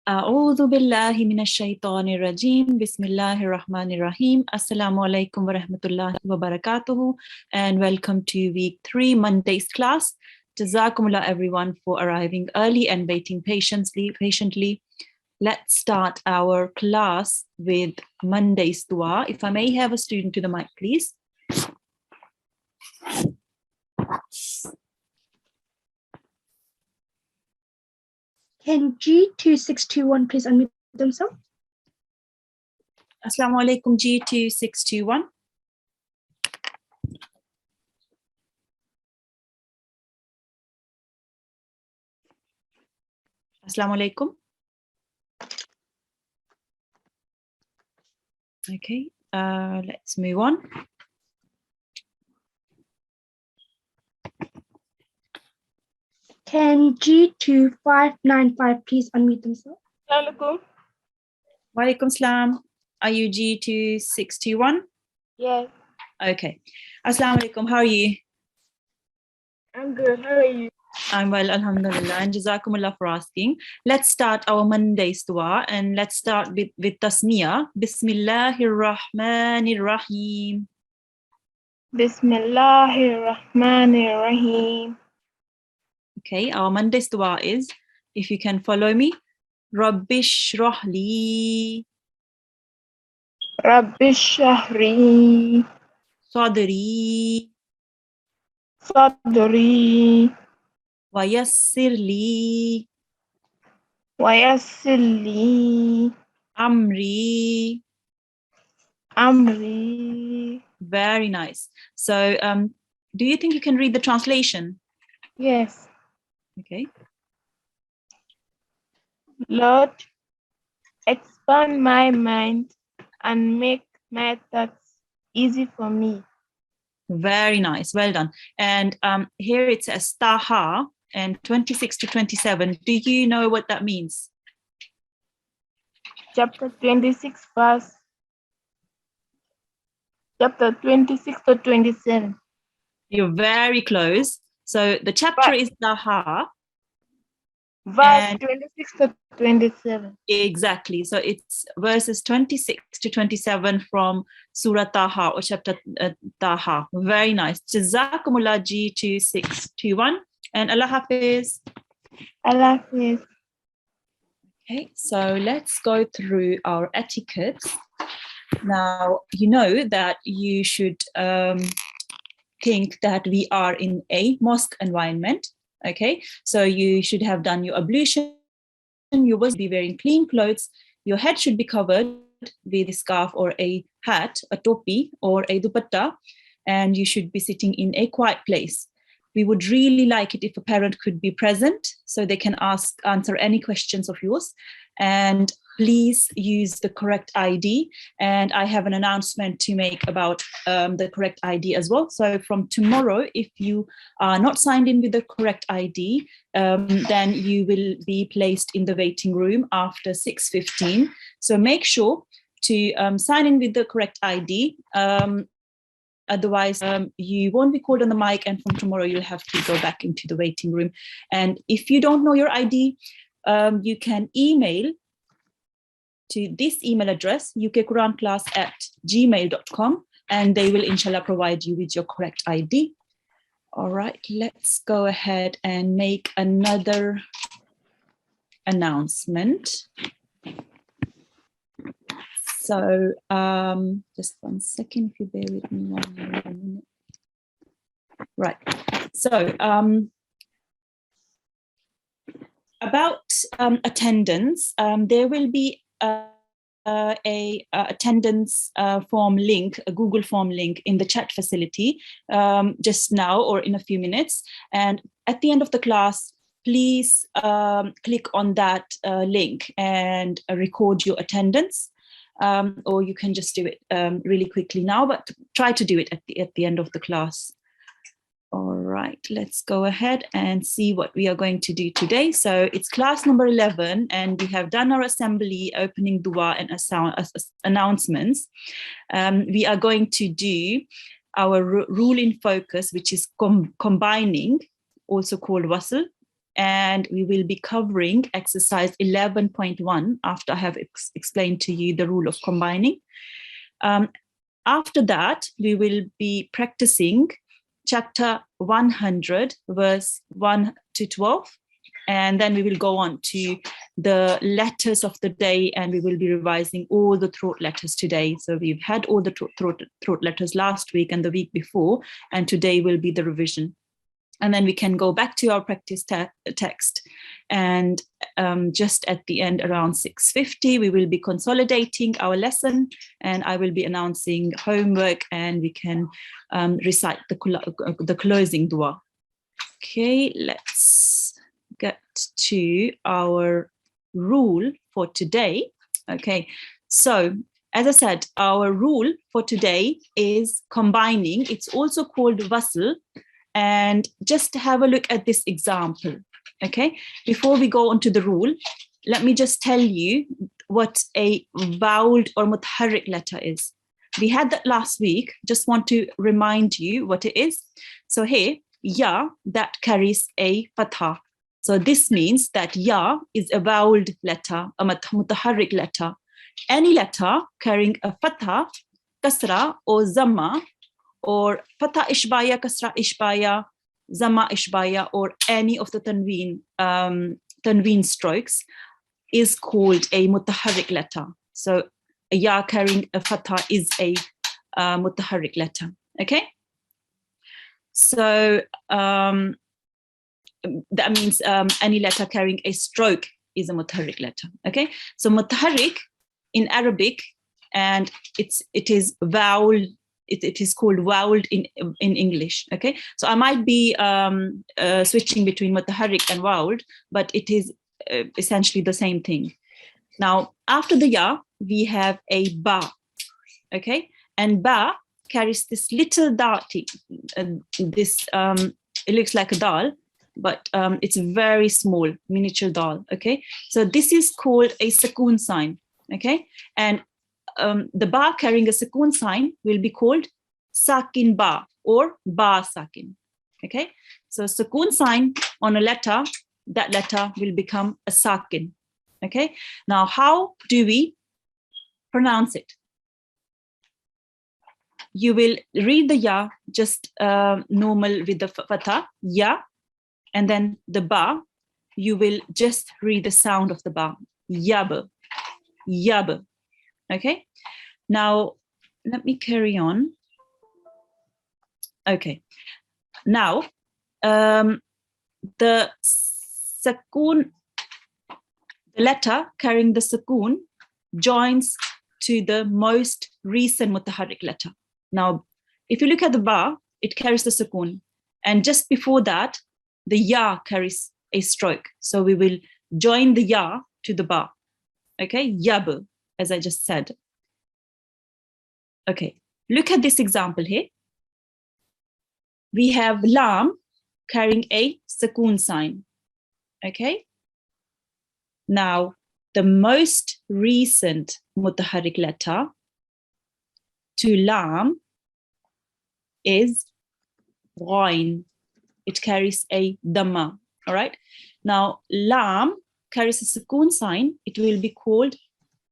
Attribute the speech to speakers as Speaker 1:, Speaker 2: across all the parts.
Speaker 1: أعوذ بالله من الشيطان الرجيم بسم الله الرحمن الرحيم Assalamu alaikum wa rahmatullahi wa barakatuhu and welcome to week 3 Monday's class. Jazakumullah everyone for arriving early and waiting patiently. Let's start our class with Monday's dua. If I may have a student to the mic, please.
Speaker 2: Can G2621 please unmute themselves?
Speaker 1: Assalamu alaikum G2621. Assalamu alaikum. Okay, let's move on.
Speaker 2: Can G2595 please unmute themselves?
Speaker 3: Assalamualaikum.
Speaker 1: Walaikum salam. Are you G2621?
Speaker 3: Yes,
Speaker 1: Okay. Assalamu alaikum. How are you?
Speaker 3: I'm good. How are you?
Speaker 1: I'm well, alhamdulillah, and jazakumullah for asking. Let's start our Monday's dua, and let's start with tasmiyah. Bismillahir Rahmanir Rahim.
Speaker 3: Bismillahirrahmanirrahim.
Speaker 1: Okay, our Monday's dua is, if you can follow me, Rabbish Rahli
Speaker 3: Rabbi Shahri
Speaker 1: Sadri
Speaker 3: Sadri
Speaker 1: Wayassirli
Speaker 3: Wayassirli
Speaker 1: Amri.
Speaker 3: Amri.
Speaker 1: Very nice. So, do you think you can read the translation?
Speaker 3: Yes,
Speaker 1: Okay.
Speaker 3: Lord, expand my mind and make my thoughts easy for me.
Speaker 1: Very nice. Well done. And here it says Taha and 26 to 27. Do you know what that means?
Speaker 3: Chapter 26 to 27.
Speaker 1: You're very close. So the chapter is Taha.
Speaker 3: Verse
Speaker 1: And
Speaker 3: 26 to 27.
Speaker 1: exactly. So it's verses 26 to 27 from Surah Taha or chapter Taha. Very nice. Jazakumullah G2621 and Allah Hafiz.
Speaker 3: Allah Hafiz.
Speaker 1: Okay, so let's go through our etiquette. Now, you know that you should think that we are in a mosque environment. Okay, so you should have done your ablution. You will be wearing clean clothes. Your head should be covered with a scarf or a hat, a topi or a dupatta, and you should be sitting in a quiet place. We would really like it if a parent could be present so they can answer any questions of yours. And please use the correct ID. And I have an announcement to make about the correct ID as well. So from tomorrow, if you are not signed in with the correct ID, then you will be placed in the waiting room after 6:15. So make sure to sign in with the correct ID. Otherwise, you won't be called on the mic, and from tomorrow you'll have to go back into the waiting room. And if you don't know your ID, you can email to this email address, ukquranclass@gmail.com, and they will inshallah provide you with your correct ID. All right, let's go ahead and make another announcement. So just one second, if you bear with me 1 minute. Right, so about attendance, there will be a attendance form link, a Google form link in the chat facility just now or in a few minutes. And at the end of the class, please click on that link and record your attendance. Or you can just do it really quickly now, but try to do it at the end of the class. All right, let's go ahead and see what we are going to do today. So it's class number 11, and we have done our assembly, opening dua, and announcements. We are going to do our rule in focus, which is combining, also called wasl, and we will be covering exercise 11.1 after I have explained to you the rule of combining. After that, we will be practicing chapter 100, verse 1 to 12. And then we will go on to the letters of the day, and we will be revising all the throat letters today. So we've had all the throat letters last week and the week before, and today will be the revision. And then we can go back to our practice text. And just at the end, around 6:50, we will be consolidating our lesson, and I will be announcing homework, and we can recite the closing dua. Okay, let's get to our rule for today. Okay, so as I said, our rule for today is combining. It's also called wasl. And just have a look at this example. Okay, before we go on to the rule, let me just tell you what a voweled or mutaharrik letter is. We had that last week. Just want to remind you what it is. So here, ya, that carries a fatha. So this means that ya is a voweled letter, a mutaharrik letter. Any letter carrying a fatha, kasra or zamma, or fatha ishbaya, kasra ishbaya, zamma ishbaya, or any of the tanween strokes is called a mutaharrik letter. So a ya carrying a fatha is a mutaharrik letter. Okay, so that means any letter carrying a stroke is a mutaharrik letter. Okay, so mutaharrik in Arabic, and it is vowel. It is called voweled in English. Okay, so I might be switching between mutaharrik and voweled, but it is essentially the same thing. Now, after the ya, we have a ba. Okay, and ba carries this little dati. It looks like a dal, but it's very small, miniature dal. Okay, so this is called a sukoon sign. Okay, and the ba carrying a sukoon sign will be called sakin ba or ba sakin. Okay, so sukoon sign on a letter, that letter will become a sakin. Okay, now how do we pronounce it? You will read the ya just normal with the fatha, ya, and then the ba, you will just read the sound of the ba, yab, yab. Okay, now let me carry on. Okay, now the sukoon, the letter carrying the sukoon joins to the most recent mutaharrik letter. Now, if you look at the ba, it carries the sukoon, and just before that, the ya carries a stroke. So we will join the ya to the ba. Okay, yab, as I just said. Okay, look at this example here. We have lam carrying a sukoon sign. Okay. Now, the most recent mutaharrik letter to lam is ghain. It carries a dhamma. All right. Now, lam carries a sukoon sign. It will be called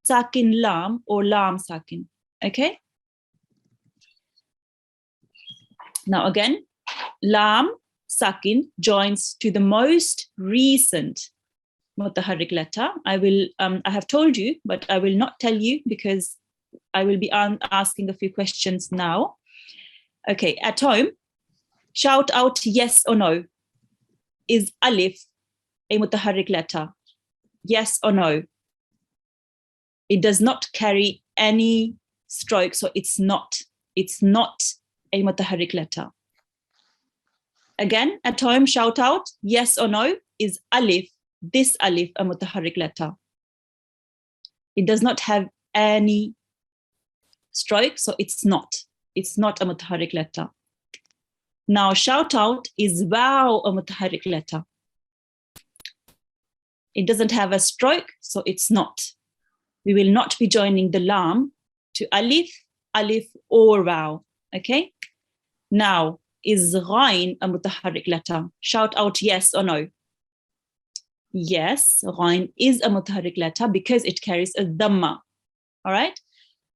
Speaker 1: sakin lam or lam sakin. Okay. Now again, lam sakin joins to the most recent mutaharrik letter. I have told you, but I will not tell you because I will be asking a few questions now. Okay, at home, shout out yes or no. Is alif a mutaharrik letter? Yes or no? It does not carry any stroke, so it's not a mutaharrik letter. Again, at home, shout out yes or no. Is alif, this alif, a mutaharrik letter? It does not have any stroke, so it's not a mutaharrik letter. Now, shout out is waw, a mutaharrik letter? It doesn't have a stroke, so it's not. We will not be joining the lam to alif, or waw. Okay. Now, is ghain a mutaharrik letter? Shout out yes or no. Yes, ghain is a mutaharrik letter because it carries a dhamma. All right.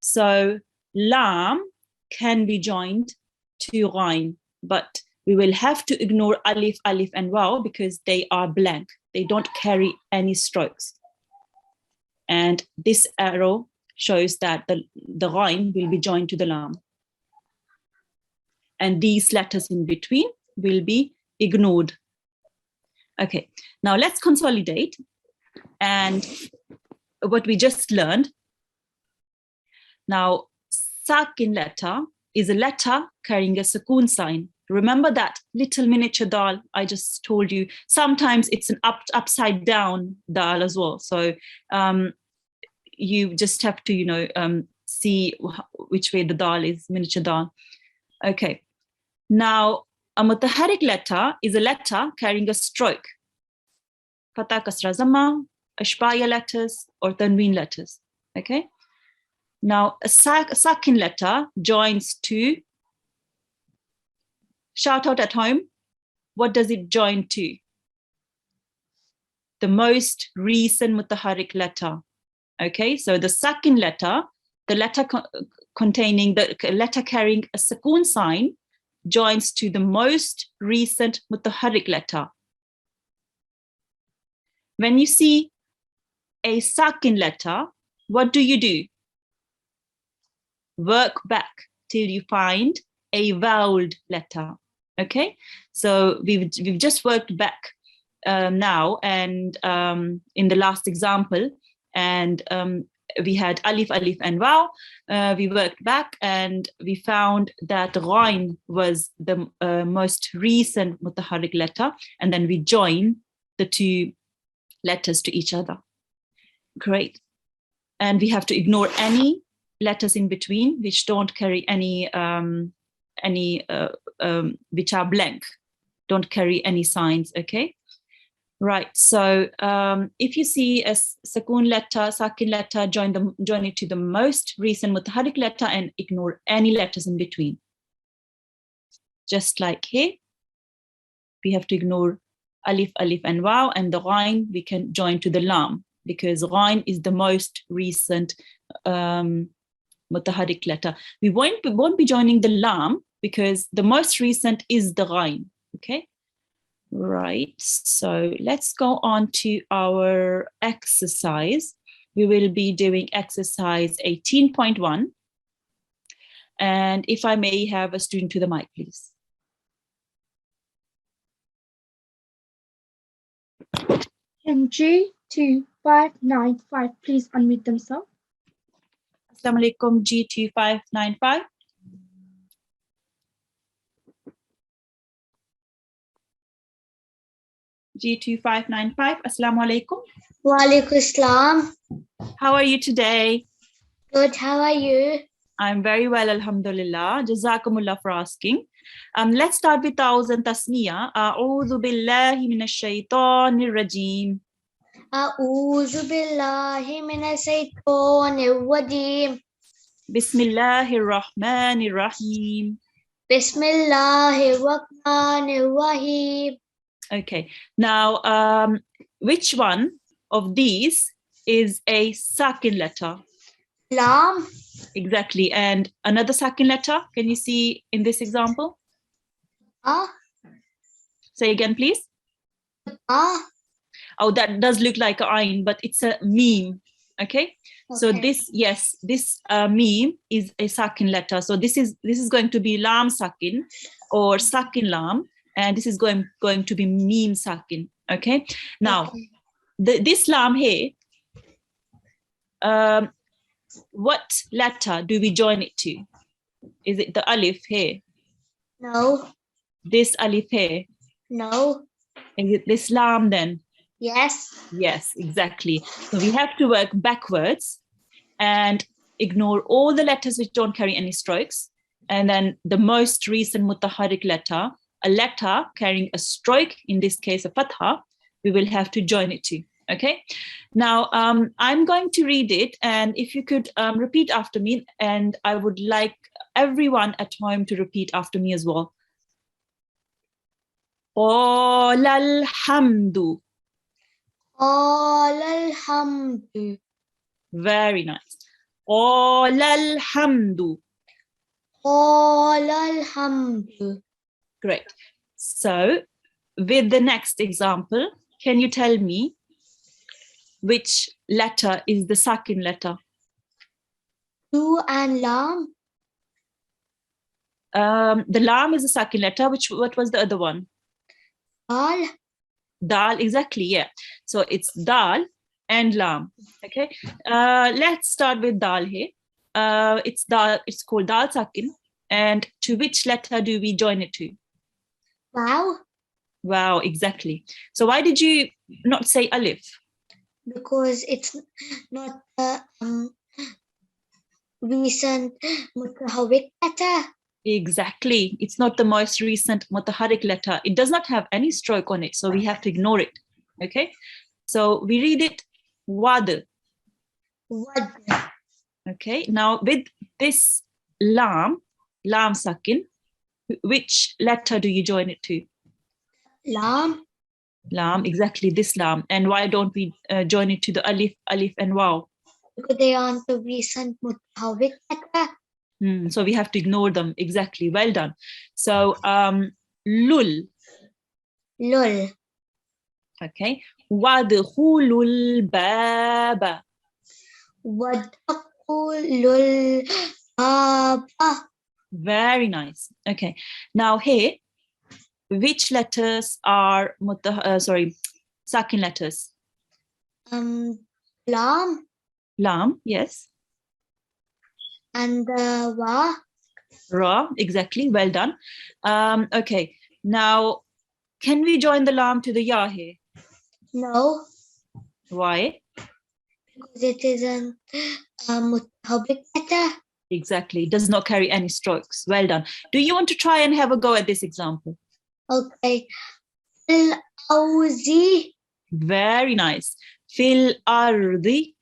Speaker 1: So lam can be joined to ghain, but we will have to ignore alif, alif, and waw because they are blank. They don't carry any strokes. And this arrow shows that the ghain will be joined to the lam. And these letters in between will be ignored. Okay, now let's consolidate. And what we just learned. Now, sakin letter is a letter carrying a sukoon sign. Remember that little miniature dal I just told you? Sometimes it's an upside down dal as well. So you just have to, see which way the dal is, miniature dal. Okay. Now, a mutaharrik letter is a letter carrying a stroke. Fatha, kasra, zamma, ashbaya letters, or tanween letters. Okay. Now, a sakin letter joins to, shout out at home, what does it join to? The most recent mutaharrik letter. Okay, so the sakin letter, the letter containing, the letter carrying a sukoon sign, joins to the most recent mutaharrik letter. When you see a sakin letter, what do? Work back till you find a voweled letter. Okay, so we've just worked back now, and in the last example, and we had alif, alif, and waw. We worked back and we found that ghain was the most recent mutaharrik letter, and then we join the two letters to each other. Great. And we have to ignore any letters in between which don't carry any which are blank, don't carry any signs. Okay, right. So if you see a sakin letter, join it to the most recent mutaharrik letter and ignore any letters in between. Just like here, we have to ignore alif, alif, and waw, and the ghain we can join to the lam because ghain is the most recent mutaharrik letter. We won't be joining the lam because the most recent is the ghain. Okay, right. So let's go on to our exercise. We will be doing exercise 18.1. And if I may have a student to the mic, please.
Speaker 2: Can G2595 please unmute themselves?
Speaker 1: Assalamu alaikum, G2595. G2595, Assalamu alaikum.
Speaker 4: Wa alaikum assalam.
Speaker 1: How are you today?
Speaker 4: Good, how are you?
Speaker 1: I'm very well, alhamdulillah. Jazakumullah for asking. Let's start with Ta'awuz and Tasniya. A'udhu billahi minash shaitanir rajim.
Speaker 4: A'udhu billahi minash shaitanir rajim.
Speaker 1: Bismillahir rahmanir rahim.
Speaker 4: Bismillahir rahmanir rahim.
Speaker 1: Okay, now which one of these is a sakin letter?
Speaker 4: Lam.
Speaker 1: Exactly, and another sakin letter, can you see in this example? Say again, please. Oh, that does look like an ayn, but it's a meme. Okay, so this meme is a sakin letter. So this is going to be lam sakin or sakin lam, and this is going to be meme sakin. Okay, now this lam here, what letter do we join it to? Is it the alif here?
Speaker 4: No.
Speaker 1: This alif here?
Speaker 4: No.
Speaker 1: Is it this lam then?
Speaker 4: Yes.
Speaker 1: Yes, exactly. So we have to work backwards and ignore all the letters which don't carry any strokes. And then the most recent mutaharrik letter, a letter carrying a stroke, in this case a fatha, we will have to join it to. Okay. Now I'm going to read it, and if you could repeat after me, and I would like everyone at home to repeat after me as well. Qala alhamdu.
Speaker 4: Alhamdu.
Speaker 1: Very nice. Alhamdu.
Speaker 4: Alhamdu.
Speaker 1: Great. So with the next example, can you tell me which letter is the sakin letter?
Speaker 4: Du and lam.
Speaker 1: The lam is the sakin letter. What was the other one?
Speaker 4: Dal.
Speaker 1: Dal, exactly, yeah. So it's dal and lam. Okay. Let's start with dal here. It's called dal sakin. And to which letter do we join it to?
Speaker 4: Wow.
Speaker 1: Wow, exactly. So why did you not say alif?
Speaker 4: Because it's not the recent mutahawwik letter.
Speaker 1: Exactly. It's not the most recent mutaharrik letter. It does not have any stroke on it, so we have to ignore it. Okay. So we read it wad.
Speaker 4: Wad.
Speaker 1: Okay. Now with this lam sakin, which letter do you join it to?
Speaker 4: Lam.
Speaker 1: Lam, exactly, this lam. And why don't we join it to the alif and waw?
Speaker 4: Because they aren't the recent mutahawwik letter.
Speaker 1: So we have to ignore them. Exactly. Well done. So lul.
Speaker 4: Lul.
Speaker 1: Okay. Wadkhulul baba.
Speaker 4: Wadkhulul baba.
Speaker 1: Very nice. Okay. Now here, which letters are sakin letters?
Speaker 4: Lam
Speaker 1: Lam, yes.
Speaker 4: and wa.
Speaker 1: Ra, exactly. Well done. Okay. Now, can we join the lam to the ya here?
Speaker 4: No,
Speaker 1: Why?
Speaker 4: because it isn't mutahawwik letter.
Speaker 1: Exactly. It does not carry any strokes. Well done. Do you want to try and have a go at this example?
Speaker 4: Okay. Al-awzi.
Speaker 1: Very nice. Fil ardi.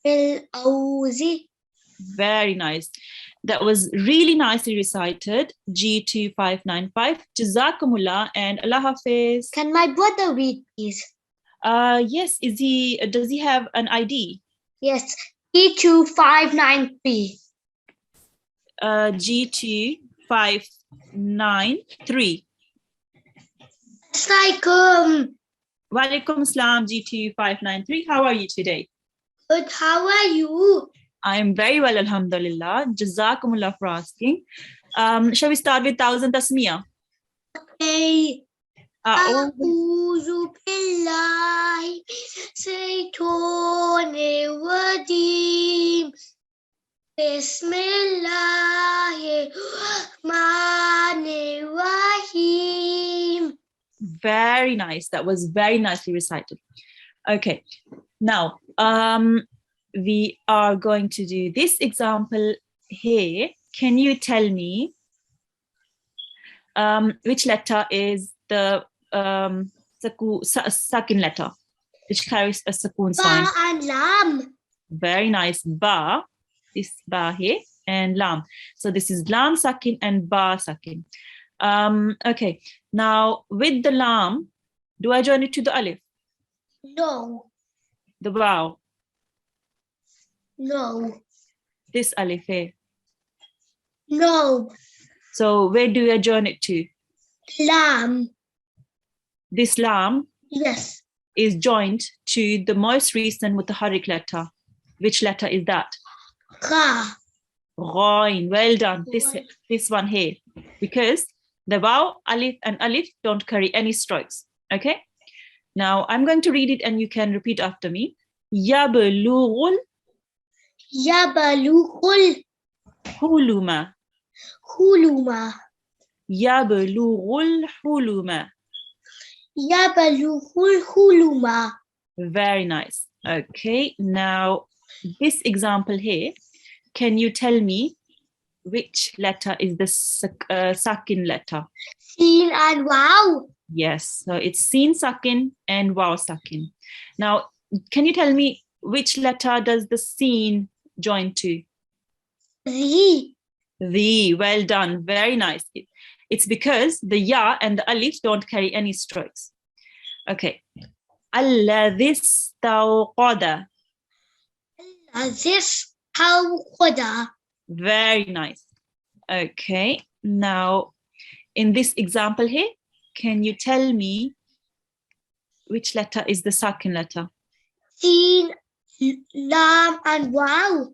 Speaker 4: Al-awzi.
Speaker 1: Very nice. That was really nicely recited. G2 595. Jazakumullah and Allah Hafiz.
Speaker 4: Can my brother read, please?
Speaker 1: Yes. Does he have an ID?
Speaker 4: Yes. G2593.
Speaker 1: G2 593.
Speaker 4: It's like
Speaker 1: Walaikum Assalam, G2 593. How are you today?
Speaker 4: good. How are you?
Speaker 1: I am very well, alhamdulillah. Jazakumullah for asking. Shall we start with 1000 tasmiyah?
Speaker 4: Okay.
Speaker 1: أعوذ
Speaker 4: أعوذ بالله من الشيطان الرجيم. بسم الله الرحمن الرحيم.
Speaker 1: Very nice. That was very nicely recited. Okay. Now, we are going to do this example here. Can you tell me which letter is the sakin letter, which carries a sakun sign?
Speaker 4: Ba and lam.
Speaker 1: Very nice. Ba, this ba here, and lam. So this is lam sakin and ba sakin. Okay. Now with the lam, do I join it to the alif?
Speaker 4: No.
Speaker 1: The waw?
Speaker 4: No.
Speaker 1: This alif here.
Speaker 4: No.
Speaker 1: So where do I join it to?
Speaker 4: Lam.
Speaker 1: This lam
Speaker 4: Yes.
Speaker 1: is joined to the most recent mutaharrik letter. Which letter is that?
Speaker 4: Ra.
Speaker 1: Ghain. Well done. This one here. Because the waw, alif, and alif don't carry any strokes. Okay? Now I'm going to read it and you can repeat after me. Yablughul
Speaker 4: Yabalughul
Speaker 1: huluma.
Speaker 4: huluma.
Speaker 1: Yablughul huluma.
Speaker 4: Yabalughul huluma.
Speaker 1: Very nice. Okay, now this example here, can you tell me which letter is the sakin letter?
Speaker 4: Sin and wow.
Speaker 1: Yes, so it's sin sakin and waw sakin. Now, can you tell me which letter does the sin join to?
Speaker 4: Ri.
Speaker 1: The. Well done. Very nice. It's because the ya and the alif don't carry any strokes. Okay. الذي استوقد.
Speaker 4: This how Khoda.
Speaker 1: Very nice. Okay, now in this example here, can you tell me which letter is the second letter?
Speaker 4: Seen, Lam, and Wow.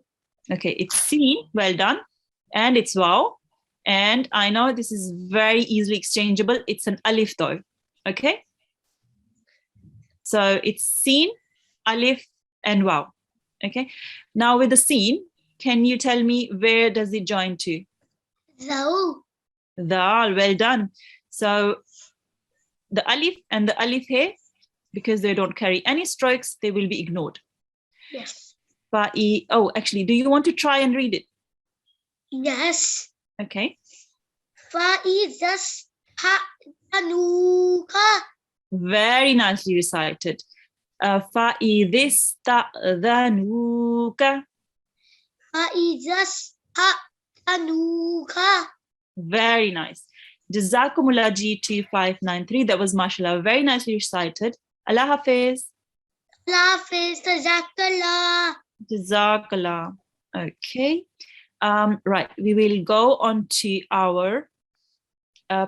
Speaker 1: Okay, it's seen, well done, and it's wow. And I know this is very easily exchangeable. It's an alif though, okay? So it's seen, alif, and wow, okay? Now with the seen, can you tell me where does it join to?
Speaker 4: Zao.
Speaker 1: Dal, well done. So the alif and the alif here, because they don't carry any strokes, they will be ignored.
Speaker 4: Yes.
Speaker 1: Fa'i, oh, actually, do you want to try and read it?
Speaker 4: Yes.
Speaker 1: Okay.
Speaker 4: Faizas Hanuka.
Speaker 1: Very nicely recited. Fa'idis ta'dhanuka.
Speaker 4: Faizas Hanuka.
Speaker 1: Very nice. Jazakumullah G2593. That was mashallah. Very nicely recited. Allah Hafiz.
Speaker 4: Hafiz, Jazakallah.
Speaker 1: Jazakallah. Okay. Right. We will go on to our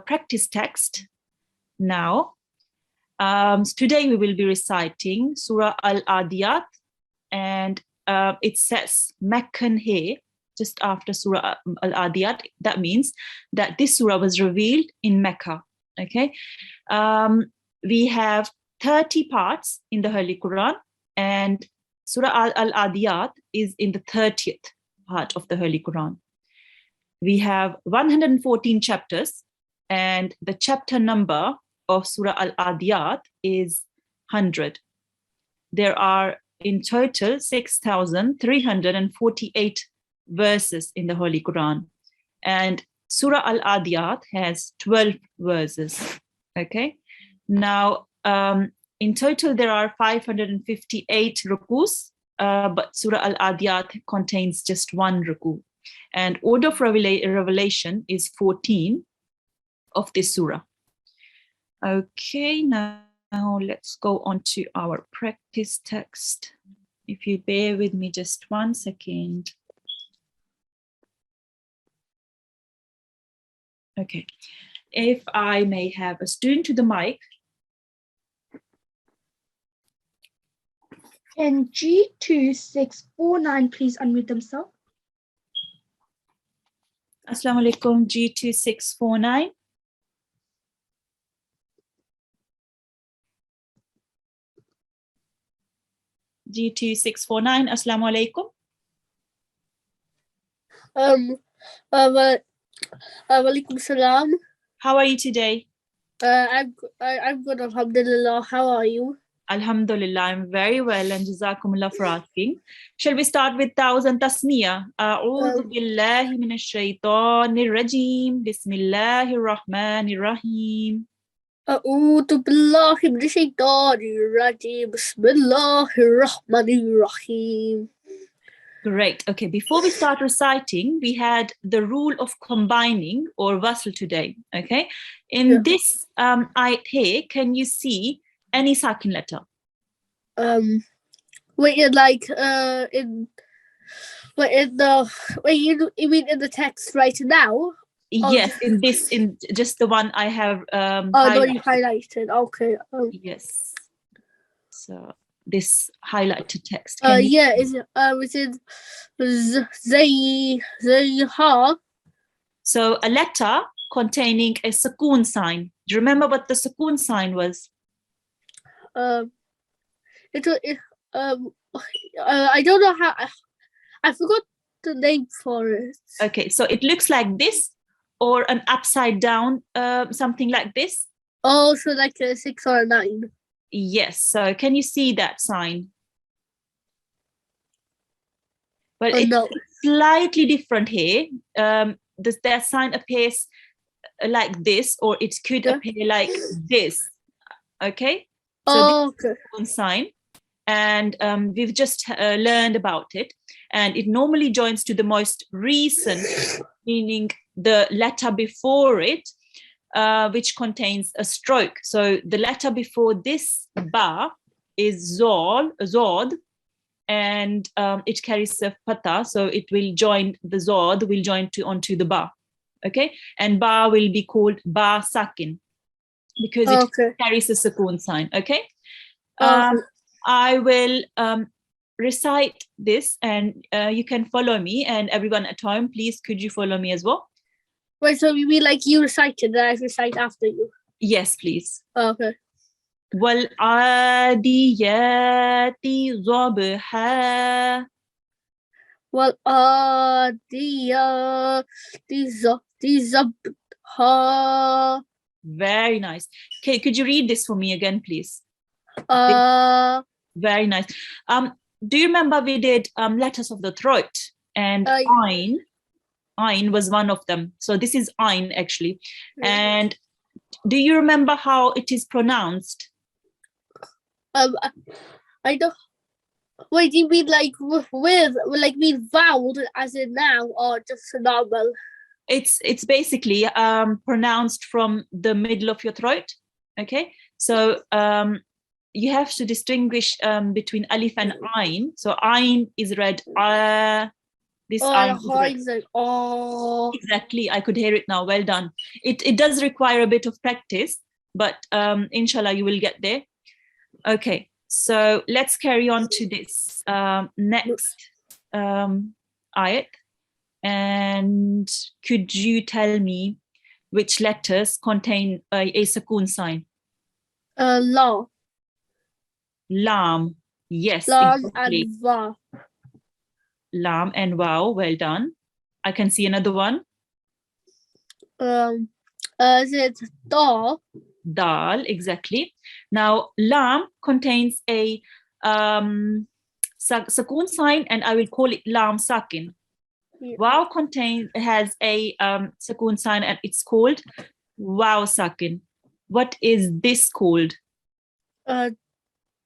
Speaker 1: practice text now. Today we will be reciting Surah Al-Adiyat, and it says Meccan here, just after Surah Al-Adiyat. That means that this surah was revealed in Mecca. Okay. We have 30 parts in the Holy Quran, and Surah Al-Adiyat is in the 30th part of the Holy Quran. We have 114 chapters, and the chapter number of Surah Al-Adiyat is 100. There are in total 6,348 verses in the Holy Quran, and Surah Al-Adiyat has 12 verses. Okay. Now, in total, there are 558 rukus, but Surah Al-Adiyat contains just one ruku. And order of revelation is 14 of this surah. Okay, now let's go on to our practice text. If you bear with me just 1 second. Okay, if I may have a student to the mic.
Speaker 2: Can G2649 please unmute themselves?
Speaker 1: Assalamu alaikum, G2649. G2649, Assalamu alaikum.
Speaker 5: Walaikum salam.
Speaker 1: How are you today?
Speaker 5: I'm good, alhamdulillah. How are you?
Speaker 1: Alhamdulillah, I'm very well, and jazakumullah for asking. Shall we start with Thousand Tasmiyah? A'udhu billahi minash shaitanir rajim. Bismillahir rahmanir rahim.
Speaker 5: A'udhu billahi minash shaitanir rajim. Bismillahir rahmanir rahim.
Speaker 1: Great. Okay, before we start reciting, we had the rule of combining or wasl today. Okay, in this ayat here, can you see any sakin letter?
Speaker 5: Wait, you mean in the text right now?
Speaker 1: Yes, in just the one I have
Speaker 5: no, you highlighted. Okay.
Speaker 1: Yes. So this highlighted text.
Speaker 5: Yeah, is it Zayha?
Speaker 1: So a letter containing a sukoon sign. Do you remember what the sukoon sign was?
Speaker 5: I don't know how. I forgot the name for it.
Speaker 1: Okay, so it looks like this, or an upside down, something like this.
Speaker 5: Oh, so like a 6 or a 9.
Speaker 1: Yes. So can you see that sign? Well, it's slightly different here. That sign appears like this, or it could appear like this. Okay. So this is one sign, and we've just learned about it, and it normally joins to the most recent, meaning the letter before it, which contains a stroke. So the letter before this ba is zod, and it carries a fatha, so it will join, the zod will join onto the ba. Okay, and ba will be called ba sakin because it
Speaker 5: Okay.
Speaker 1: carries a sukoon sign. Okay,
Speaker 5: Okay.
Speaker 1: I will recite this, and you can follow me, and everyone at home, please could you follow me as well?
Speaker 5: Wait, so you mean like you recited, then I recite after you?
Speaker 1: Yes, please.
Speaker 5: Okay.
Speaker 1: والعاديات ضبحا.
Speaker 5: Well, these
Speaker 1: Very nice. Okay, could you read this for me again, please? Very nice. Do you remember we did letters of the throat, and Ain was one of them. So this is Ain actually. And do you remember how it is pronounced?
Speaker 5: I don't. Wait, you mean like with like mean vowel as in now, or just normal?
Speaker 1: It's basically pronounced from the middle of your throat. Okay, so you have to distinguish between Alif and Ain. So Ain is read this Ain is read.
Speaker 5: Like, oh.
Speaker 1: Exactly, I could hear it now. Well done. It does require a bit of practice, but inshallah you will get there. Okay, so let's carry on to this next ayat. And could you tell me which letters contain a sukoon sign?
Speaker 5: Lam.
Speaker 1: Lam. Yes,
Speaker 5: Lam
Speaker 1: exactly.
Speaker 5: and va.
Speaker 1: Lam and wow. Well done. I can see another one.
Speaker 5: Is it da?
Speaker 1: Dal, exactly. Now, lam contains a sukoon sign, and I will call it lam sakin.
Speaker 5: Yeah.
Speaker 1: Wow has a sukoon sign, and it's called wow sakin. What is this called?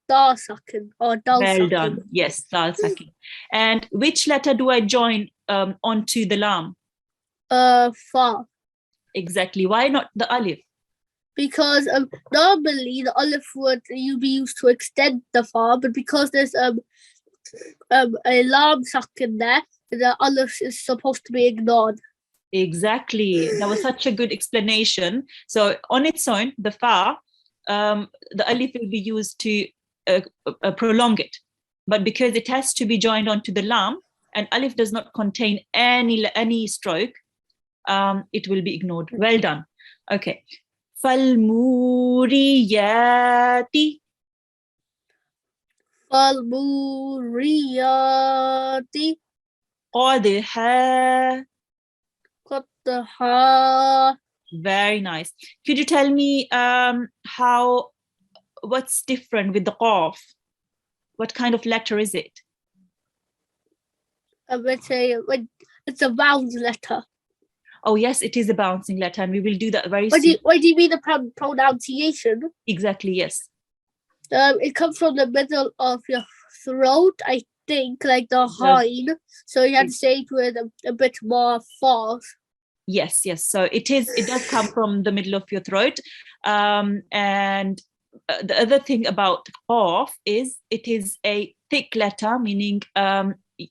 Speaker 5: Da sakin or dal
Speaker 1: Well
Speaker 5: sakin.
Speaker 1: done. Yes, dal sakin. And which letter do I join onto the lam?
Speaker 5: Fa.
Speaker 1: Exactly. Why not the alif?
Speaker 5: Because normally the alif would you be used to extend the fa, but because there's a lam sakin there, the alif is supposed to be ignored.
Speaker 1: Exactly. That was such a good explanation. So on its own, the fa, the alif will be used to prolong it. But because it has to be joined onto the lam, and alif does not contain any stroke, it will be ignored. Well done. Okay. Falmuriyati.
Speaker 5: Falmuriyati.
Speaker 1: Qadha.
Speaker 5: Qadha.
Speaker 1: Very nice. Could you tell me what's different with the qaf? What kind of letter is it?
Speaker 5: I would say it's a round letter.
Speaker 1: Oh yes, it is a bouncing letter, and we will do that very
Speaker 5: What
Speaker 1: soon.
Speaker 5: do you mean the pronunciation?
Speaker 1: Exactly, yes.
Speaker 5: It comes from the middle of your throat, I think, like the hind. So you have to say it with a bit more force.
Speaker 1: Yes. So it does come from the middle of your throat. And the other thing about qaf is it is a thick letter, meaning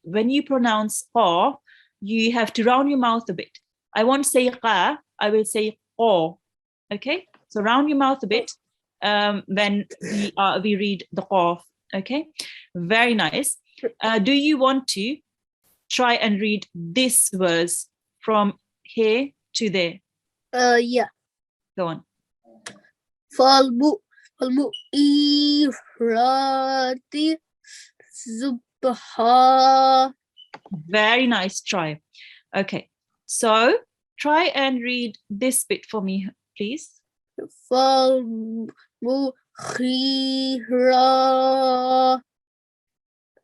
Speaker 1: when you pronounce qaf, you have to round your mouth a bit. I won't say qa, I will say qa. Okay, so round your mouth a bit when we read the qaf. Okay, very nice. Do you want to try and read this verse from here to there?
Speaker 5: Yeah.
Speaker 1: Go on.
Speaker 5: فالمؤيرات subha.
Speaker 1: Very nice try. Okay, so try and read this bit for me, please.
Speaker 5: فالمخيرات.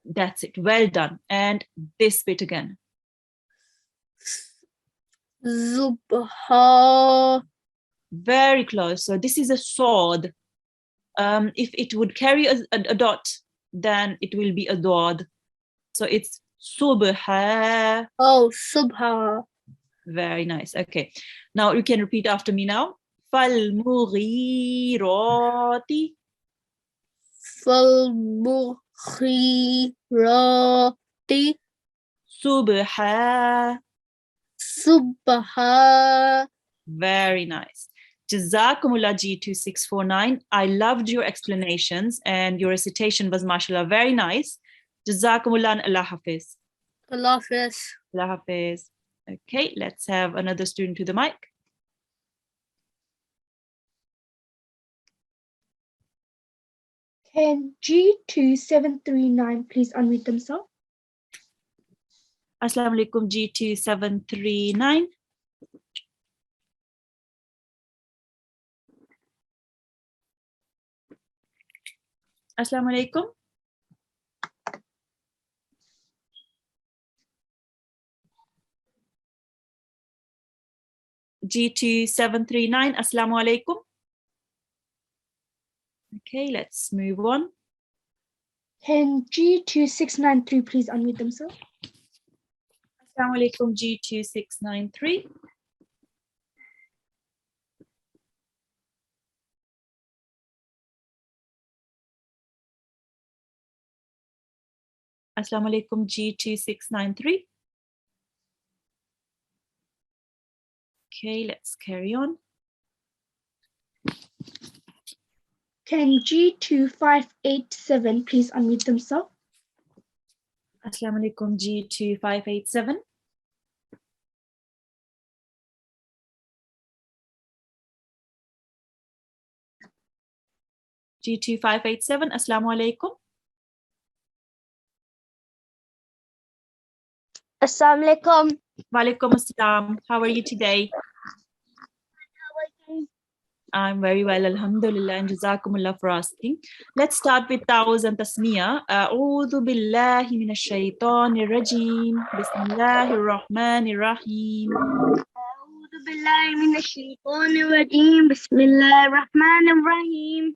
Speaker 1: That's it. Well done. And this bit again.
Speaker 5: Subha.
Speaker 1: Very close. So this is a sword. If it would carry a dot, then it will be a dod. So it's subha.
Speaker 5: Oh, subha.
Speaker 1: Very nice. Okay. Now you can repeat after me now. Falmughirati.
Speaker 5: فالمغيرات
Speaker 1: صبحا.
Speaker 5: صبحا.
Speaker 1: Very nice. Jazakumullah G2649. I loved your explanations and your recitation was mashallah very nice. Jazakumullah and Allah Hafiz.
Speaker 5: Allah Hafiz.
Speaker 1: Allah Hafiz. Okay, let's have another student to the mic.
Speaker 2: Can G2739 please unmute themselves?
Speaker 1: Assalamu alaikum G2739. Assalamu alaikum. G2739. Assalamu alaikum. Okay, let's move on.
Speaker 2: Can G2693 please unmute themselves?
Speaker 1: Assalamu alaikum G2693. Assalamu alaikum G2693. Okay, let's carry on.
Speaker 2: Can G2587 please unmute themselves?
Speaker 1: Assalamu alaikum G2587. G2587. Assalamu alaikum.
Speaker 3: Assalamu alaikum.
Speaker 1: Walaikum assalam. How are you today? I'm very well, alhamdulillah, and jazakumullah for asking. Let's start with Ta'awuz and Tasmiyah. A'udhu billahi minash shaitanir rajim. Bismillahir rahmanir rahim.
Speaker 3: أعوذ بالله من الشيطان الرجيم بسم الله الرحمن الرحيم.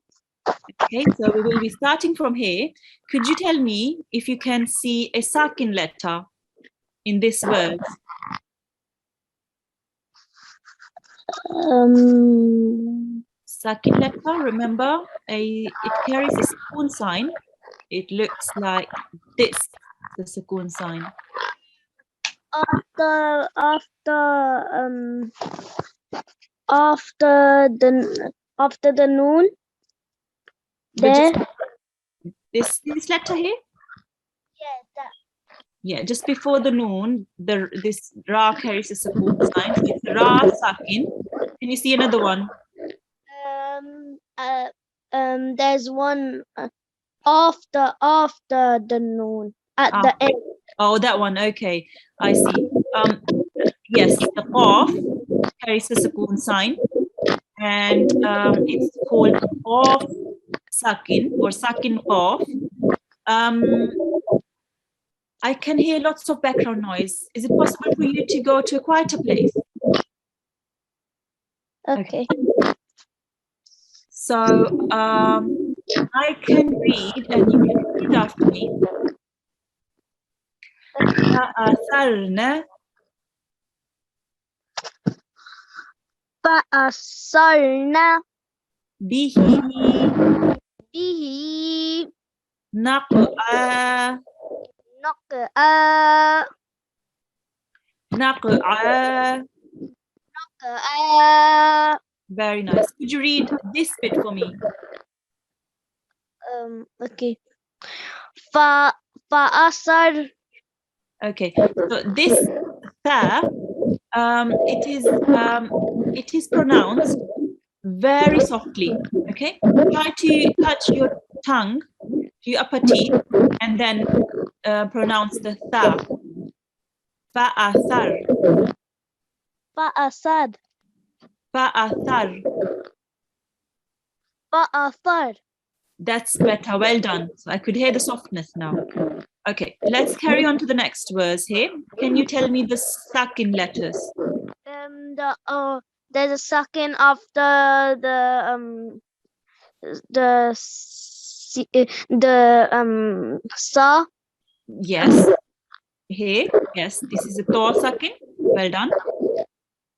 Speaker 1: Okay, so we will be starting from here. Could you tell me if you can see a sakin letter in this word? Sakin letter, remember, it carries a sukoon sign. It looks like this, the sukoon sign.
Speaker 3: After the noon, there.
Speaker 1: This letter here?
Speaker 3: Yeah, that.
Speaker 1: Yeah, just before the noon, this ra carries a sukoon sign. So it's ra sakin. Can you see another one?
Speaker 3: There's one after the noon at the end.
Speaker 1: Oh, that one. Okay, I see. Yes, the qaf carries a sukoon sign, and it's called qaf sakin or sakin qaf. I can hear lots of background noise. Is it possible for you to go to a quieter place?
Speaker 3: Okay.
Speaker 1: So I can read and you can read after me. فأثرن به نقعا Very nice. Could you read this bit for me?
Speaker 3: Okay. Fa'asar.
Speaker 1: Okay. So this tha, it is pronounced very softly. Okay. Try to touch your tongue to your upper teeth and then pronounce the tha. Fa'athar.
Speaker 3: Fa'asad.
Speaker 1: Fa'athar.
Speaker 3: Fa'athar.
Speaker 1: That's better. Well done. So I could hear the softness now. Okay, let's carry on to the next verse here. Can you tell me the sakin letters?
Speaker 3: There's a second after the sa.
Speaker 1: Yes. Here. Yes, this is a to sakin. Well done.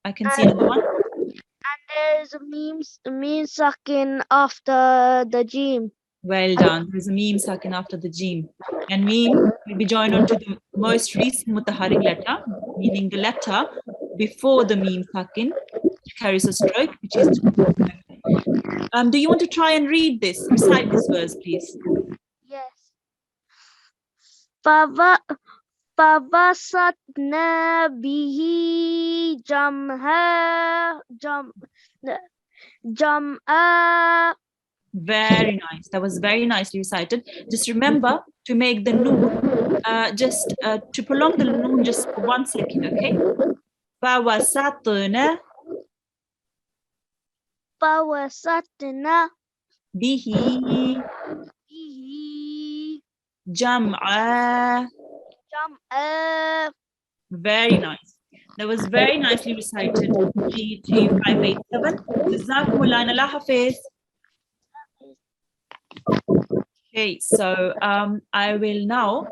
Speaker 1: I can see another one.
Speaker 3: And there's a meme second after the jim.
Speaker 1: Well done. There's a meme sakin after the jim. And meme will be joined onto the most recent mutaharrik letter, meaning the letter before the meme sakin, which carries a stroke, which is. Do you want to try and read this? Recite this verse, please.
Speaker 3: Yes. فَوَسَطْنَا بِهِ جَمْعًا.
Speaker 1: Very nice. That was very nicely recited. Just remember to make the noon, to prolong the noon just for 1 second, okay? فَوَسَطْنَا بِهِ
Speaker 3: بِهِ
Speaker 1: جَمْعًا.
Speaker 3: جَمْعًا.
Speaker 1: Very nice. That was very nicely recited. G2587. Jazakumullah and Allah Hafiz. Okay, so I will now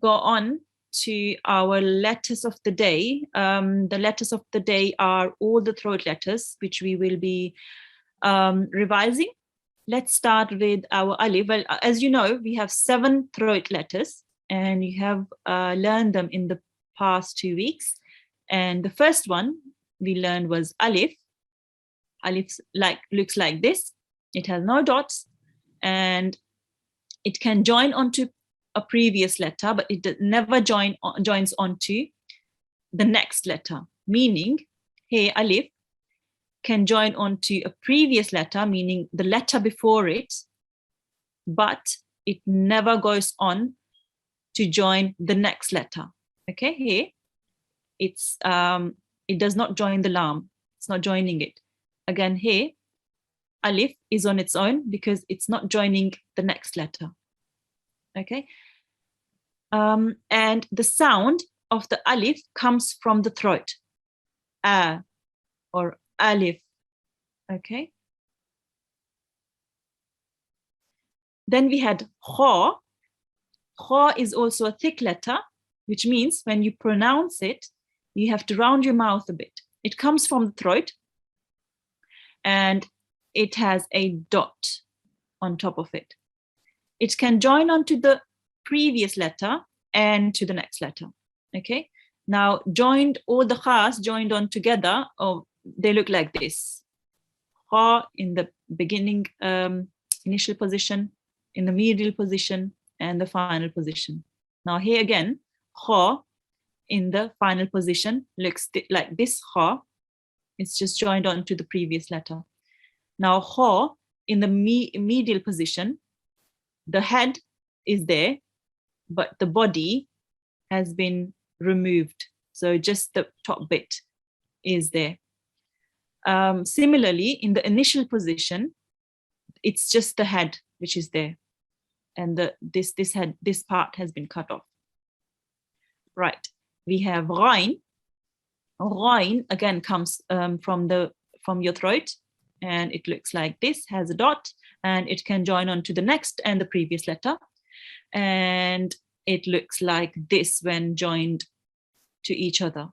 Speaker 1: go on to our letters of the day. The letters of the day are all the throat letters, which we will be revising. Let's start with our Alif. Well, as you know, we have 7 throat letters, and you have learned them in the past 2 weeks. And the first one we learned was Alif. Alif looks like this. It has no dots, and it can join onto a previous letter, but it never joins onto the next letter. Meaning, here Alif can join onto a previous letter, meaning the letter before it, but it never goes on to join the next letter. Okay, here it does not join the lam. It's not joining it. Again, here Alif is on its own because it's not joining the next letter. Okay, and the sound of the Alif comes from the throat. A or Alif. Okay. Then we had Kha. Kha is also a thick letter, which means when you pronounce it, you have to round your mouth a bit. It comes from the throat, and it has a dot on top of it. It can join onto the previous letter and to the next letter. Okay. Now, all the khas joined on together, they look like this. Kha in the beginning, initial position, in the middle position, and the final position. Now here again, Kha in the final position looks like this Kha. It's just joined on to the previous letter. Now Kha in the medial position, the head is there, but the body has been removed. So just the top bit is there. Similarly, in the initial position, it's just the head which is there, and this part has been cut off. Right. We have Ghain. Ghain again comes from your throat, and it looks like this, has a dot, and it can join on to the next and the previous letter, and it looks like this when joined to each other.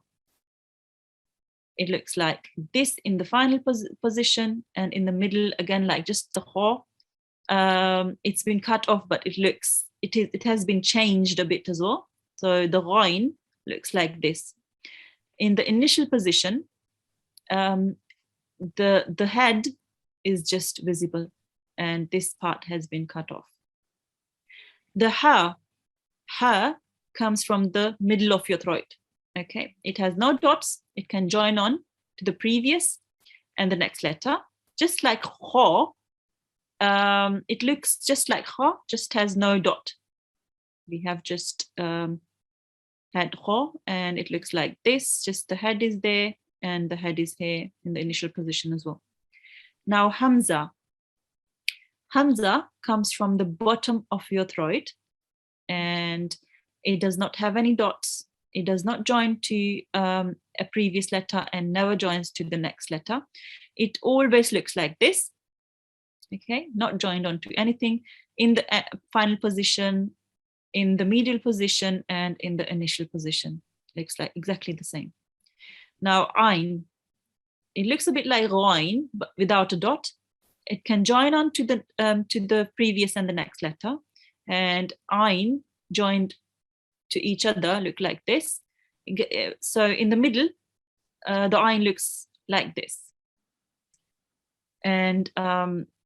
Speaker 1: It looks like this in the final position, and in the middle again like just the Kha. It's been cut off, but it has been changed a bit as well. So the Ghain looks like this. In the initial position, the head is just visible, and this part has been cut off. The Ha comes from the middle of your throat. Okay, it has no dots. It can join on to the previous and the next letter, just like Kha. It looks just like Kha, just has no dot. We have just had Kha, and it looks like this, just the head is there, and the head is here in the initial position as well. Now Hamza. Hamza comes from the bottom of your throat, and it does not have any dots. It does not join to a previous letter and never joins to the next letter. It always looks like this. Okay, not joined onto anything in the final position, in the medial position, and in the initial position. Looks like exactly the same. Now Ain. It looks a bit like Ghain, but without a dot, it can join on to the previous and the next letter, and ayn joined to each other look like this. So in the middle, the ayn looks like this, and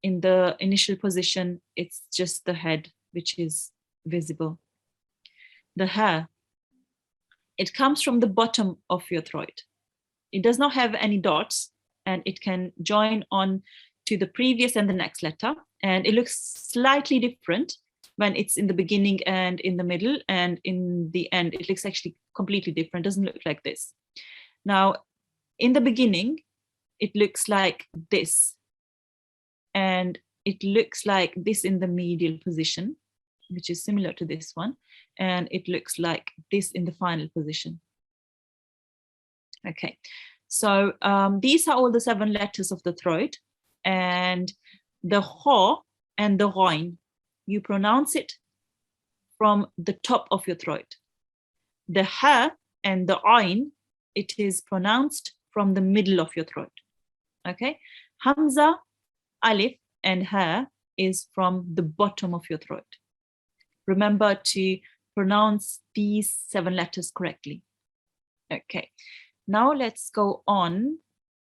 Speaker 1: in the initial position, it's just the head which is visible. The ha, it comes from the bottom of your throat. It does not have any dots, and it can join on to the previous and the next letter, and it looks slightly different when it's in the beginning and in the middle, and in the end it looks actually completely different. It doesn't look like this. Now in the beginning it looks like this, and it looks like this in the medial position, which is similar to this one, and it looks like this in the final position. Okay, so these are all the 7 letters of the throat, and the ha and the ghain, you pronounce it from the top of your throat. The ha and the ayn, it is pronounced from the middle of your throat. Okay, hamza, alif, and ha is from the bottom of your throat. Remember to pronounce these 7 letters correctly. Okay, now let's go on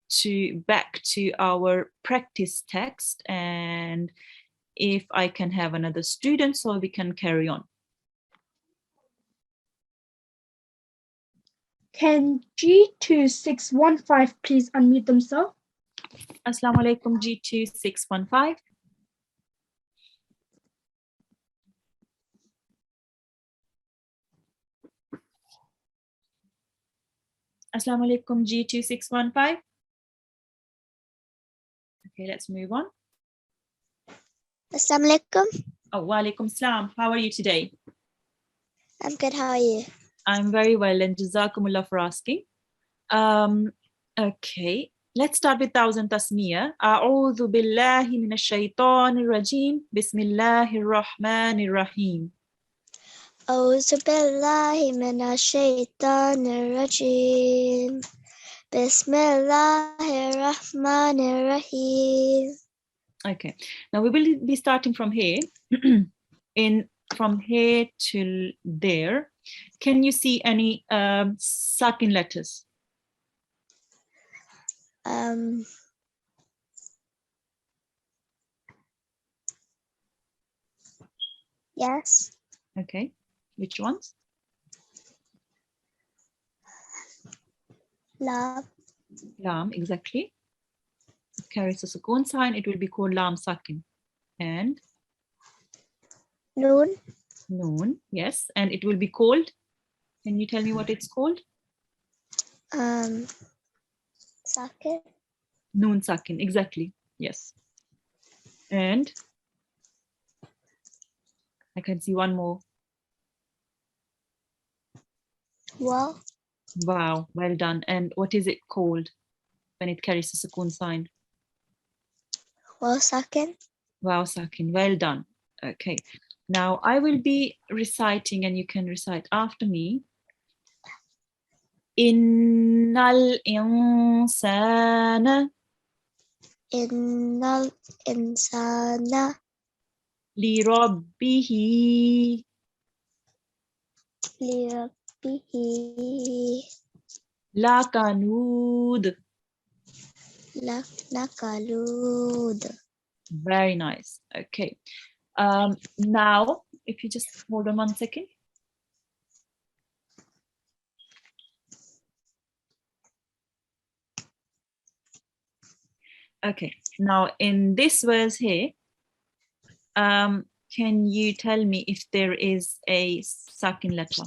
Speaker 1: to back to our practice text, and if I can have another student so we can carry on.
Speaker 2: Can G2615 please unmute themselves?
Speaker 1: Assalamu alaikum G2615. Assalamu alaikum G2615. Okay, let's move on.
Speaker 3: Assalamu alaikum.
Speaker 1: Oh, wa alaikum salam. How are you today?
Speaker 3: I'm good. How are you?
Speaker 1: I'm very well, and jazakumullah for asking. Okay, let's start with thousand tasmiyah. A'udhu billahi minash shaitanir rajim. Bismillahir rahmanir rahim.
Speaker 3: أعوذ بالله من الشيطان الرجيم بسم الله الرحمن الرحيم.
Speaker 1: Okay, now we will be starting from here. From here till there. Can you see any sucking letters?
Speaker 3: Yes.
Speaker 1: Okay, which ones?
Speaker 3: Lam.
Speaker 1: Lam, exactly. Carries a sukoon sign, it will be called lam sakin. And
Speaker 3: Noon.
Speaker 1: noon, yes, and it will be called, can you tell me what it's called?
Speaker 3: Sakin.
Speaker 1: Noon sakin, exactly, yes. And I can see one more.
Speaker 3: Wow.
Speaker 1: Wow, well done. And what is it called when it carries a sukoon sign?
Speaker 3: Wow sakin.
Speaker 1: Wow sakin, well done. Okay, now I will be reciting and you can recite after me. Innal insana
Speaker 3: Innal insana
Speaker 1: li rabbihi
Speaker 3: lirabbihi
Speaker 1: lakanud.
Speaker 3: lakalud.
Speaker 1: Very nice. Okay. Now, if you just hold on 1 second. Okay. Now, in this verse here, can you tell me if there is a sakin letter?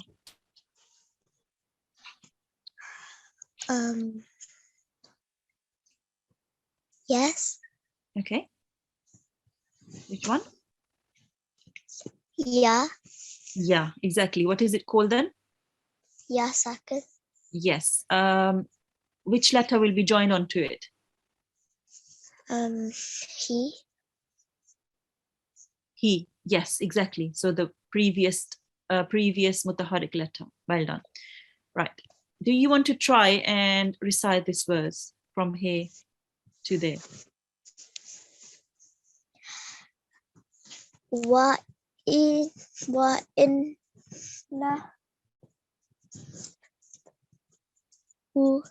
Speaker 3: Yes.
Speaker 1: Okay. Which one?
Speaker 3: Yeah.
Speaker 1: Yeah, exactly. What is it called then?
Speaker 3: Yeah sakin.
Speaker 1: Yes. Which letter will be joined onto it?
Speaker 3: He.
Speaker 1: He. Yes, exactly. So the previous mutaharrik letter. Well done. Right. Do you want to try and recite this verse from here to there?
Speaker 4: Wa in na hu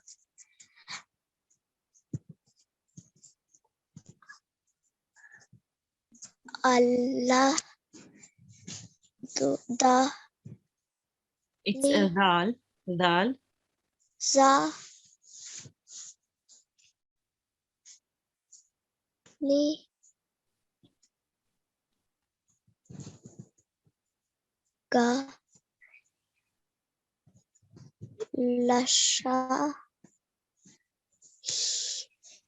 Speaker 4: Allah da
Speaker 1: It's
Speaker 4: li
Speaker 1: a dal. Dal.
Speaker 4: za li ga lasha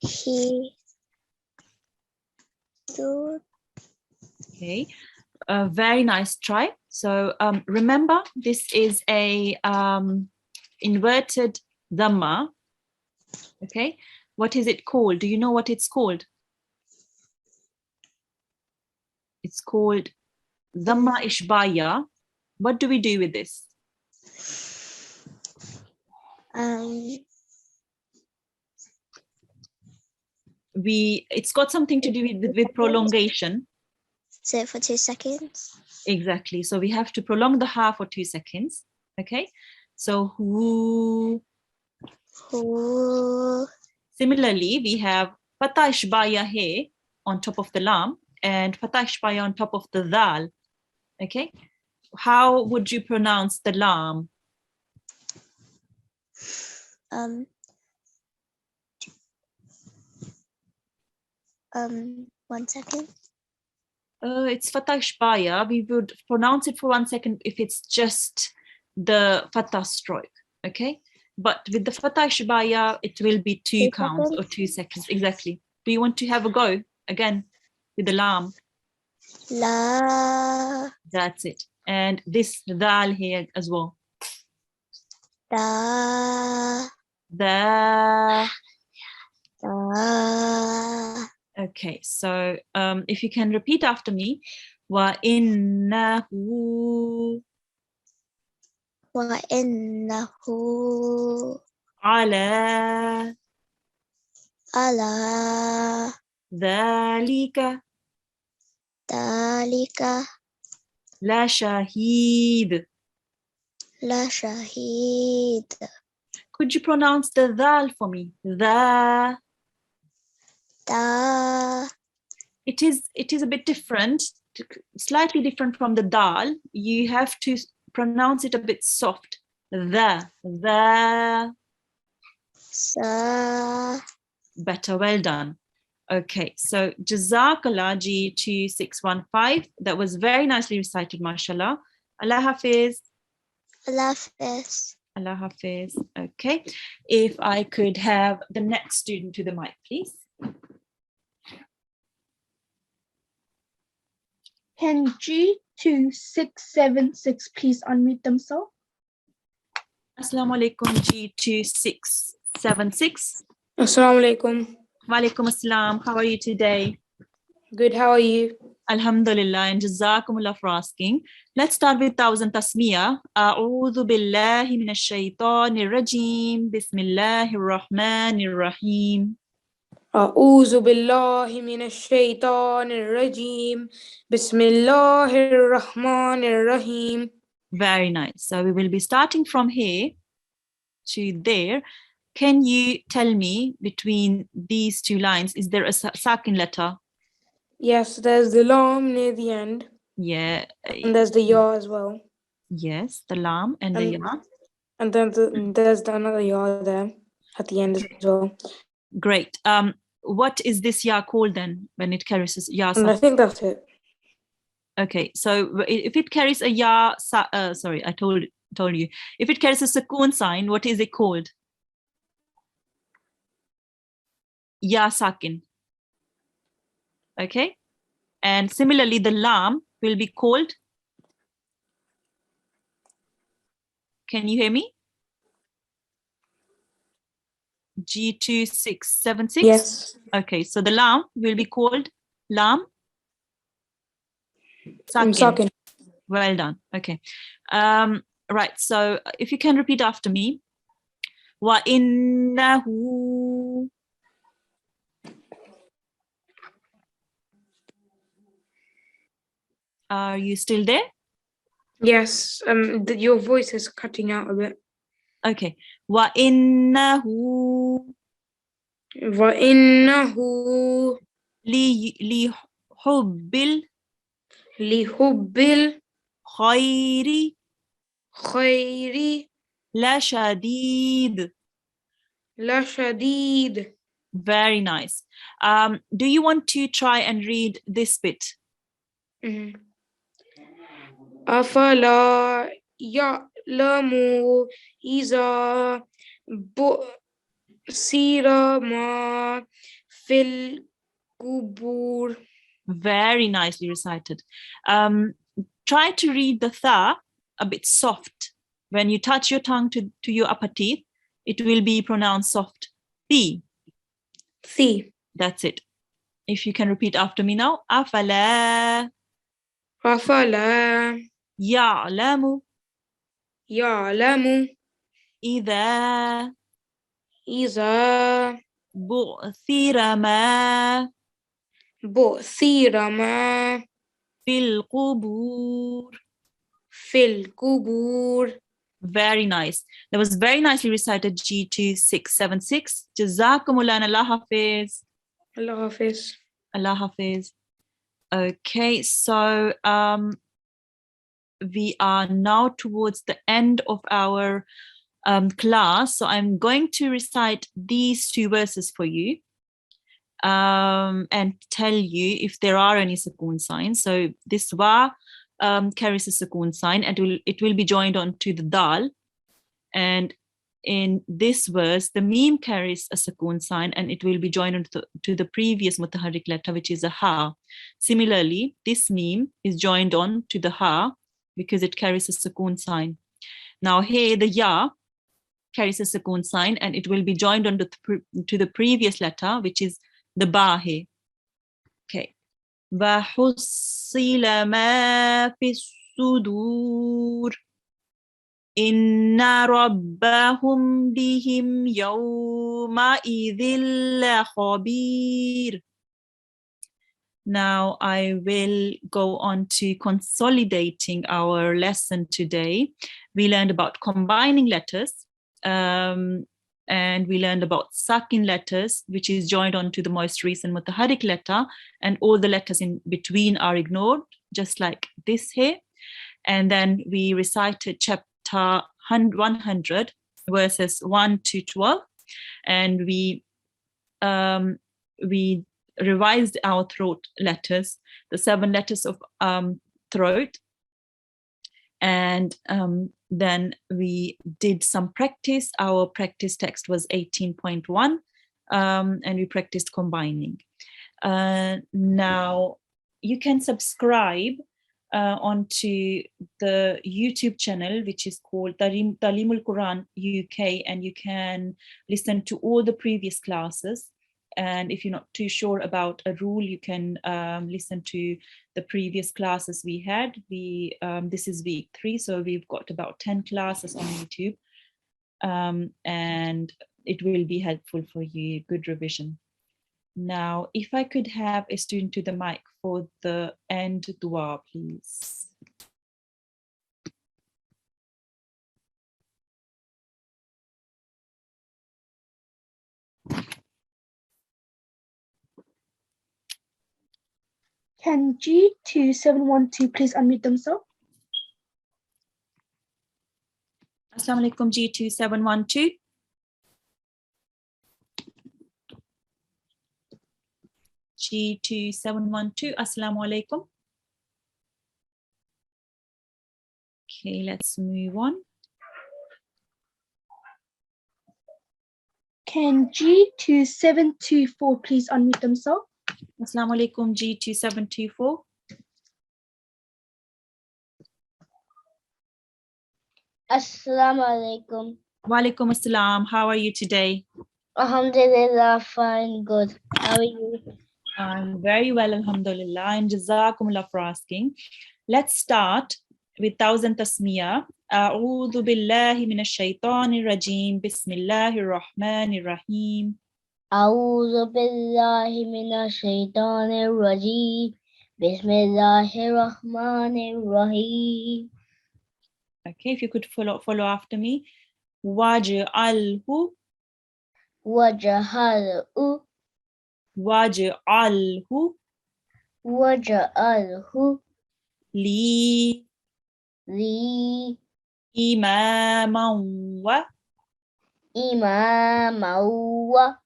Speaker 4: he do.
Speaker 1: Okay. A very nice try. So remember, this is a inverted dhamma. Okay. What is it called? Do you know what it's called? It's called dhamma ishbaya. What do we do with this? It's got something to do with prolongation.
Speaker 4: Say it for 2 seconds.
Speaker 1: Exactly. So we have to prolong the ha for 2 seconds. Okay. So hu.
Speaker 4: Hu
Speaker 1: Similarly, we have fatah ishbaya he on top of the lam and fatah ishbaya on top of the dal. Okay. How would you pronounce the lam?
Speaker 4: 1 second.
Speaker 1: It's fatah ishbaya. We would pronounce it for 1 second if it's just the fatah stroke. Okay. But with the fatah ishbaya, it will be 2
Speaker 4: 2
Speaker 1: counts or
Speaker 4: seconds.
Speaker 1: 2 seconds. Exactly. Do you want to have a go again with the lam?
Speaker 4: La
Speaker 1: That's it. And this dal here as well.
Speaker 4: da
Speaker 1: The.
Speaker 4: da
Speaker 1: Okay, so if you can repeat after me, wa innahu
Speaker 4: wa innahu
Speaker 1: ala
Speaker 4: ala
Speaker 1: dhalika
Speaker 4: dalika
Speaker 1: la shahid.
Speaker 4: la shahid.
Speaker 1: Could you pronounce the dal for me? The.
Speaker 4: Da
Speaker 1: It is a bit different, slightly different from the dal. You have to pronounce it a bit soft. The.
Speaker 4: sa.
Speaker 1: Better, well done. Okay, so Jazakallah G2615. That was very nicely recited, mashallah. Allah Hafiz.
Speaker 4: Allah Hafiz.
Speaker 1: Allah Hafiz. Okay, if I could have the next student to the mic, please.
Speaker 2: Can G2676 please unmute themselves?
Speaker 1: Assalamu alaikum G2676.
Speaker 6: Assalamu alaikum.
Speaker 1: Walaikum assalam. How are you today?
Speaker 6: Good, how are you?
Speaker 1: Alhamdulillah and Jazakumullah for asking. Let's start with Thousand Tasmiyah. A'udhu billahi minash shaitanir rajim. Bismillahir rahmanir rahim.
Speaker 6: أعوذ بالله من الشيطان الرجيم بسم الله الرحمن الرحيم.
Speaker 1: Very nice. So we will be starting from here to there. Can you tell me between these 2 lines, is there a sakin letter?
Speaker 6: Yes, there's the lam near the end.
Speaker 1: Yeah.
Speaker 6: And there's the ya as well.
Speaker 1: Yes, the lam and the ya.
Speaker 6: And then there's another ya there at the end as well.
Speaker 1: Great. What is this ya called then when it carries a ya?
Speaker 6: And I think that's it.
Speaker 1: Okay, so if it carries a ya, sorry, I told you. If it carries a sukoon sign, what is it called? Ya sakin. Okay, and similarly, the lam will be called. Can you hear me? G2676.
Speaker 6: Yes.
Speaker 1: Okay, so the lam will be called lam sakin.
Speaker 6: Sakin.
Speaker 1: Well done. Okay. Right. So if you can repeat after me. Wa innahu. Are you still there?
Speaker 6: Yes. Your voice is cutting out a bit.
Speaker 1: Okay. وَإِنَّهُ
Speaker 6: وَإِنَّهُ
Speaker 1: لِحُبِّ
Speaker 6: لِحُبِّ
Speaker 1: الْخَيْرِ
Speaker 6: الْخَيْرِ
Speaker 1: لَشَدِيدٌ.
Speaker 6: لَشَدِيدٌ.
Speaker 1: Very nice. Do you want to try and read this bit?
Speaker 6: أَفَلَا يَعْلَمُ إِذَا بُعْثِرَ مَا فِي الْقُبُورِ.
Speaker 1: Very nicely recited. Try to read the tha a bit soft. When you touch your tongue to your upper teeth, it will be pronounced soft. Thi.
Speaker 6: Thi.
Speaker 1: That's it. If you can repeat after me now. أَفَلَا
Speaker 6: أَفَلَا
Speaker 1: يَعْلَمُ
Speaker 6: يَعْلَمُ
Speaker 1: إِذَا
Speaker 6: إِذَا
Speaker 1: بُعْثِرَ مَا
Speaker 6: بُعْثِرَ مَا
Speaker 1: فِي الْقُبُورِ.
Speaker 6: فِي الْقُبُورِ.
Speaker 1: Very nice. That was very nicely recited, G2676. Jazakumullah, Allah Hafiz.
Speaker 6: Allah Hafiz.
Speaker 1: Allah Hafiz. Okay, so we are now towards the end of our class. So I'm going to recite these two verses for you and tell you if there are any sukoon signs. So this wa carries a sukoon sign, and it will be joined on to the dal. And in this verse, the meme carries a sukoon sign, and it will be joined to the previous mutaharrik letter, which is a ha. Similarly, this meme is joined on to the ha because it carries a sukoon sign. Now here, the ya carries a sukoon sign, and it will be joined on to the previous letter, which is the ba here. Okay. وَحُصِّلَ مَا فِي الصُّدُورِ إِنَّ رَبَّهُمْ بِهِمْ يَوْمَئِذٍ لَخَبِيرٌ. Now I will go on to consolidating our lesson today. We learned about combining letters, and we learned about sakin letters, which is joined on to the most recent mutaharrik letter, and all the letters in between are ignored, just like this here. And then we recited chapter 100, verses 1 to 12, and we revised our throat letters, the 7 letters of throat, and then we did some practice. Our practice text was 18.1, and we practiced combining. Now you can subscribe onto the YouTube channel, which is called Talimul-Quran UK, and you can listen to all the previous classes. And if you're not too sure about a rule, you can listen to the previous classes we had. This is week 3, so we've got about 10 classes on YouTube, and it will be helpful for you, good revision. Now, if I could have a student to the mic for the end dua, please.
Speaker 2: Can G2712 please unmute themselves?
Speaker 1: Assalamu alaikum, G2712. G2712, Assalamu alaikum. Okay, let's move on.
Speaker 2: Can G2724 please unmute themselves?
Speaker 1: Assalamu alaikum, G2724.
Speaker 3: Assalamu alaikum.
Speaker 1: Wa alaikum assalam. How are you today?
Speaker 3: Alhamdulillah, fine, good. How are you?
Speaker 1: I'm very well, alhamdulillah, and jazakumullah for asking. Let's start with 1000 tasmiyah. A'udhu billahi minash shaitanir rajim. Bismillahir rahmanir rahim.
Speaker 3: أعوذ بالله من الشيطان الرجيم Bismillahirrahmanirrahim.
Speaker 1: Okay, if you could follow after me. Waj'alhu,
Speaker 3: Waj'alhu,
Speaker 1: waj'alhu
Speaker 3: waj'alhu
Speaker 1: li
Speaker 3: li
Speaker 1: imaman wa
Speaker 3: imaman wa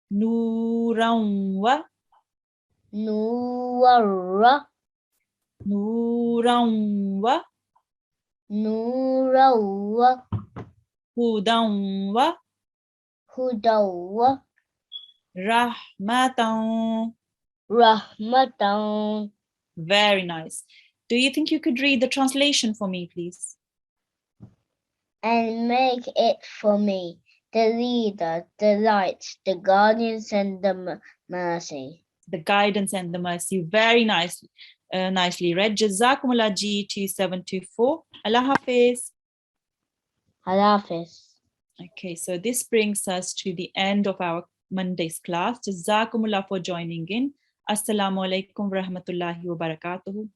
Speaker 1: nuran wa
Speaker 3: nuran wa
Speaker 1: hudan wa
Speaker 3: hudan wa
Speaker 1: rahmatan.
Speaker 3: rahmatan.
Speaker 1: Very nice. Do you think you could read the translation for me, please?
Speaker 3: And make it for me, the leader, the light, the guardians, and the mercy.
Speaker 1: The guidance and the mercy. Very nice. Nicely read. Jazakumullah G2724. Allah Hafiz.
Speaker 3: Allah Hafiz.
Speaker 1: Okay, so this brings us to the end of our Monday's class. Jazakumullah for joining in. Assalamu alaikum wa rahmatullahi wa barakatuhu.